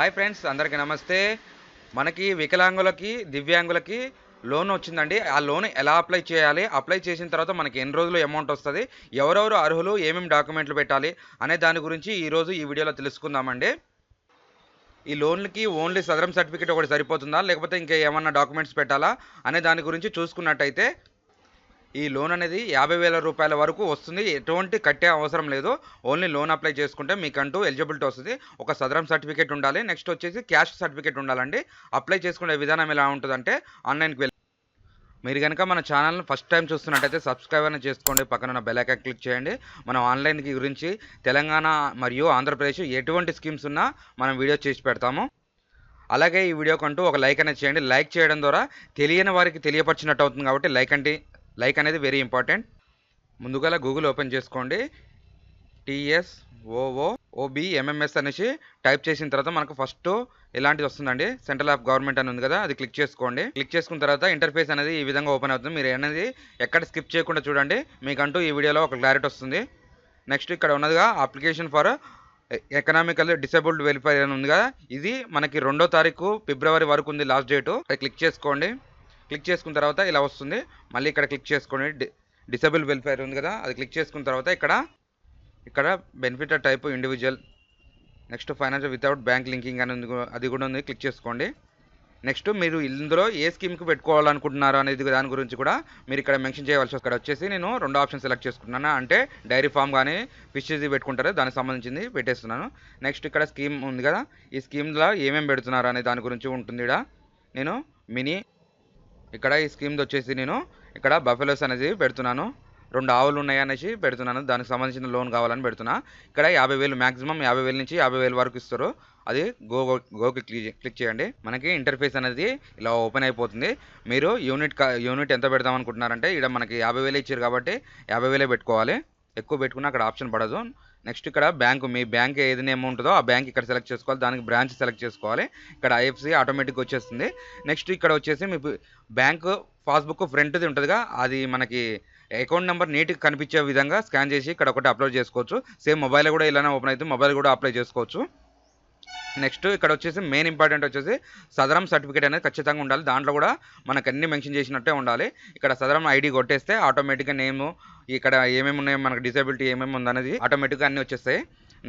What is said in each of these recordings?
Hi friends, అందరికీ నమస్తే. మనకి వికలాంగులకి, దివ్యాంగులకి లోన్ వచ్చిందండి. ఆ లోన్ ఎలా అప్లై చేయాలి? అప్లై చేసిన తర్వాత మనకి ఎన్ని రోజుల్లో అమౌంట్ వస్తది? ఎవరెవరు అర్హులు? ఏమేమి డాక్యుమెంట్లు పెట్టాలి? అనే దాని గురించి ఈరోజు ఈ వీడియోలో తెలుసుకుందామండి. ఈ లోన్‌లకి ఓన్లీ సదరం సర్టిఫికేట్ ఒకటి సరిపోతుందా? లేకపోతే ఇంకా ఏమన్నా డాక్యుమెంట్స్ పెట్టాలా? అనే దాని గురించి చూసుకున్నట్టయితే ఈ లోన్ అనేది రూ. 50,000 వరకు వస్తుంది. ఎటువంటి కట్టే అవసరం లేదు. ఓన్లీ లోన్ అప్లై చేసుకుంటే మీకంటూ ఎలిజిబిలిటీ వస్తది. ఒక సదరం సర్టిఫికేట్ ఉండాలి. నెక్స్ట్ వచ్చేసి క్యాస్ట్ సర్టిఫికేట్ ఉండాలండి. అప్లై చేసుకునే విధానం ఎలా ఉంటదంటే ఆన్‌లైన్‌కి వెళ్లి మీరు గనక మన ఛానల్‌ని ఫస్ట్ టైమ్ చూస్తున్నట్టయితే సబ్స్క్రైబ్ అనేది చేసుకోండి. పక్కనున్న బెల్ ఐకాన్ క్లిక్ చేయండి. మనం ఆన్‌లైన్‌కి గురించి తెలంగాణ మరియు ఆంధ్రప్రదేశ్ ఎటువంటి స్కీమ్స్ ఉన్నా మనం వీడియో చేసి పెడతాము. అలాగే ఈ వీడియోకంటూ ఒక లైక్ అనేది చేయండి. లైక్ చేయడం ద్వారా తెలియని వారికి తెలియపరిచినట్టు అవుతుంది కాబట్టి లైక్ అనేది వెరీ ఇంపార్టెంట్. ముందుగా గూగుల్ ఓపెన్ చేసుకోండి. TSOOOBMMS అనేసి టైప్ చేసిన తర్వాత మనకు ఫస్ట్ ఇలాంటిది వస్తుందండి. సెంట్రల్ ఆఫ్ గవర్నమెంట్ అని ఉంది కదా, అది క్లిక్ చేసుకోండి. క్లిక్ చేసుకున్న తర్వాత ఇంటర్ఫేస్ అనేది ఈ విధంగా ఓపెన్ అవుతుంది. మీరు అనేది ఎక్కడ స్కిప్ చేయకుండా చూడండి. మీకంటూ ఈ వీడియోలో ఒక క్లారిటీ వస్తుంది. నెక్స్ట్ ఇక్కడ ఉన్నదిగా application for economical disabled welfare అని ఉంది కదా, ఇది మనకి 2వ తారీఖు ఫిబ్రవరి వరకు ఉంది లాస్ట్ డేటు. అది క్లిక్ చేసుకోండి. క్లిక్ చేసుకున్న తర్వాత ఇలా వస్తుంది. మళ్ళీ ఇక్కడ క్లిక్ చేసుకోండి. డిసేబుల్ వెల్ఫేర్ ఉంది కదా, అది క్లిక్ చేసుకున్న తర్వాత ఇక్కడ benefit type individual, next financial without bank linking అని ఉంది, అది కూడా ఉంది. క్లిక్ చేసుకోండి. నెక్స్ట్ మీరు ఇందులో ఏ స్కీమ్కి పెట్టుకోవాలనుకుంటున్నారు అనేది దాని గురించి కూడా మీరు ఇక్కడ మెన్షన్ చేయవలసి వస్తుంది. ఇక్కడ వచ్చేసి నేను 2 ఆప్షన్ సెలెక్ట్ చేసుకుంటున్నాను. అంటే డైరీ ఫామ్ కానీ ఫిషెస్ పెట్టుకుంటారు, దానికి సంబంధించింది పెట్టేస్తున్నాను. నెక్స్ట్ ఇక్కడ స్కీమ్ ఉంది కదా, ఈ స్కీమ్లో ఏమేమి పెడుతున్నారు అనే దాని గురించి ఉంటుంది. నేను మినీ ఇక్కడ ఈ స్కీమ్ది వచ్చేసి నేను ఇక్కడ బఫెలోస్ అనేది పెడుతున్నాను. 2 ఆవులు ఉన్నాయి అనేసి పెడుతున్నాను. దానికి సంబంధించిన లోన్ కావాలని పెడుతున్నా. ఇక్కడ 50,000 మ్యాక్సిమం 50,000 నుంచి 50,000 వరకు ఇస్తారు. అది గోకి క్లిక్ చేయండి. మనకి ఇంటర్ఫేస్ అనేది ఇలా ఓపెన్ అయిపోతుంది. మీరు యూనిట్ ఎంత పెడదాం అనుకుంటున్నారంటే ఇక్కడ మనకి 50,000 ఇచ్చారు కాబట్టి 50,000 పెట్టుకోవాలి. ఎక్కువ పెట్టుకున్నా అక్కడ ఆప్షన్ పడదు. నెక్స్ట్ ఇక్కడ బ్యాంకు, మీ బ్యాంక్ ఏది నేమ్ ఉంటుందో ఆ బ్యాంక్ ఇక్కడ సెలెక్ట్ చేసుకోవాలి. దానికి బ్రాంచ్ సెలెక్ట్ చేసుకోవాలి. ఇక్కడ ఐఎఫ్సి ఆటోమేటిక్గా వచ్చేస్తుంది. నెక్స్ట్ ఇక్కడ వచ్చేసి మీ బ్యాంకు పాస్బుక్ ఫ్రంట్ది ఉంటుందిగా, అది మనకి అకౌంట్ నెంబర్ నీట్గా కనిపించే విధంగా స్కాన్ చేసి ఇక్కడ ఒకటి అప్లోడ్ చేసుకోవచ్చు. సేమ్ మొబైల్ కూడా ఇలానే ఓపెన్ అవుతుంది. మొబైల్ కూడా అప్లై చేసుకోవచ్చు. నెక్స్ట్ ఇక్కడ వచ్చేసి మెయిన్ ఇంపార్టెంట్ వచ్చేసి సదరం సర్టిఫికేట్ అనేది ఖచ్చితంగా ఉండాలి. దాంట్లో కూడా మనకు అన్ని మెన్షన్ చేసినట్టే ఉండాలి. ఇక్కడ సదరం ఐడి కొట్టేస్తే ఆటోమేటిక్గా నేము, ఇక్కడ ఏమేమి ఉన్నాయో మనకు డిసేబిలిటీ ఏమేమి ఉందనేది ఆటోమేటిక్గా అన్నీ వచ్చేస్తాయి.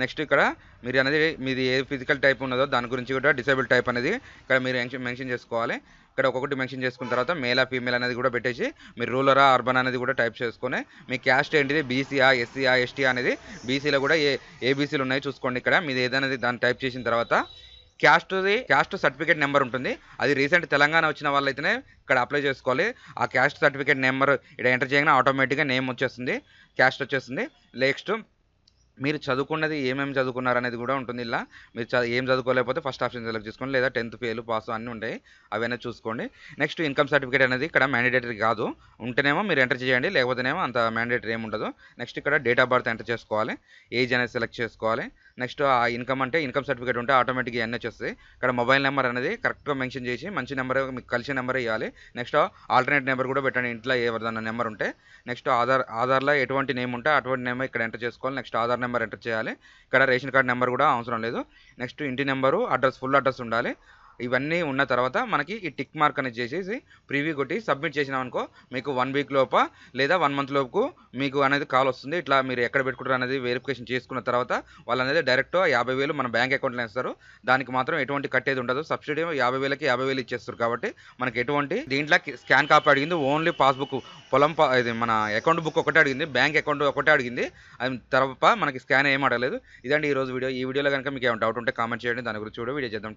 నెక్స్ట్ ఇక్కడ మీరు అనేది మీది ఏ ఫిజికల్ టైప్ ఉన్నదో దాని గురించి కూడా డిసేబుల్ టైప్ అనేది ఇక్కడ మీరు మెన్షన్ చేసుకోవాలి. ఇక్కడ ఒక్కొక్కటి మెన్షన్ చేసుకున్న తర్వాత మేలా ఫీమేల్ అనేది కూడా పెట్టేసి మీరు రూరరా అర్బన్ అనేది కూడా టైప్ చేసుకొని మీ క్యాస్ట్ ఏంటిది, బీసీఆ, ఎస్సీఆ, ఎస్టీ అనేది బీసీలో కూడా ఏ బీసీలు ఉన్నాయో చూసుకోండి. ఇక్కడ మీది ఏదనేది దాన్ని టైప్ చేసిన తర్వాత క్యాస్ట్ సర్టిఫికేట్ నెంబర్ ఉంటుంది. అది రీసెంట్ తెలంగాణ వచ్చిన వాళ్ళైతేనే ఇక్కడ అప్లై చేసుకోవాలి. ఆ క్యాస్ట్ సర్టిఫికేట్ నెంబర్ ఇక్కడ ఎంటర్ చేయగానే ఆటోమేటిక్గా నేమ్ వచ్చేస్తుంది, క్యాస్ట్ వచ్చేస్తుంది. నెక్స్ట్ మీరు చదువుకున్నది ఏమేమి చదువుకున్నారు అనేది కూడా ఉంటుంది. ఇలా మీరు ఏం చదువుకోలేకపోతే ఫస్ట్ ఆప్షన్ సెలెక్ట్ చేసుకోండి, లేదా 10th ఫెయిల్ పాస్ అన్నీ ఉంటాయి, అవన్నీ చూసుకోండి. నెక్స్ట్ ఇన్కమ్ సర్టిఫికేట్ అనేది ఇక్కడ మ్యాండేటరీ కాదు, ఉంటేనేమో మీరు ఎంటర్ చేయండి, లేకపోతేనేమో అంత మ్యాండేటరీ ఏమి ఉండదు. నెక్స్ట్ ఇక్కడ డేట్ ఆఫ్ బర్త్ ఎంటర్ చేసుకోవాలి, ఏజ్ అనేది సెలెక్ట్ చేసుకోవాలి. నెక్స్ట్ ఆ ఇన్కమ్ అంటే ఇన్కమ్ సర్టిఫికేట్ ఉంటే ఆటోమేటిక్గా అన్నీ వచ్చేస్తాయి. ఇక్కడ మొబైల్ నెంబర్ అనేది కరెక్ట్గా మెన్షన్ చేసి మంచి నెంబర్, మీకు కలిసిన నెంబర్ ఇవ్వాలి. నెక్స్ట్ ఆల్టర్నేట్ నెంబర్ కూడా పెట్టండి, ఇంట్లో ఎవరిదన్నా నెంబర్ ఉంటే. నెక్స్ట్ ఆధార్లో ఎటువంటి నేమ్ ఉంటే అటువంటి నేమ్ ఇక్కడ ఎంటర్ చేసుకోవాలి. నెక్స్ట్ ఆధార్ నెంబర్ ఎంటర్ చేయాలి. ఇక్కడ రేషన్ కార్డ్ నెంబర్ కూడా అవసరం లేదు. నెక్స్ట్ ఇంటి నెంబరు, అడ్రస్, ఫుల్ అడ్రస్ ఉండాలి. ఇవన్నీ ఉన్న తర్వాత మనకి ఈ టిక్ మార్క్ అనేది చేసేసి ప్రివ్యూ కొట్టి సబ్మిట్ చేసినాం అనుకో, మీకు 1 వీక్ లోప లేదా 1 మంత్ లోపు మీకు అనేది కాల్ వస్తుంది. ఇట్లా మీరు ఎక్కడ పెట్టుకుంటారు అనేది వెరిఫికేషన్ చేసుకున్న తర్వాత వాళ్ళు అనేది డైరెక్ట్ 50,000 మన బ్యాంక్ అకౌంట్లో వేస్తారు. దానికి మాత్రం ఎటువంటి కట్టేది ఉండదు. సబ్సిడీ 50,000కి 50,000 ఇచ్చేస్తారు కాబట్టి మనకి ఎటువంటి దీంట్లో స్కాన్ కాపీ అడిగింది. ఓన్లీ పాస్బుక్, ఇది మన అకౌంట్ బుక్ ఒకటే అడిగింది, బ్యాంక్ అకౌంట్ ఒకటే అడిగింది. అది తర్వాత మనకి స్కాన్ ఏం అడగలేదు. ఇదండి ఈరోజు వీడియో. ఈ వీడియోలో కనుక మీకు ఏమైనా డౌట్ ఉంటే కామెంట్ చేయండి, దాని గురించి కూడా వీడియో చేద్దాం.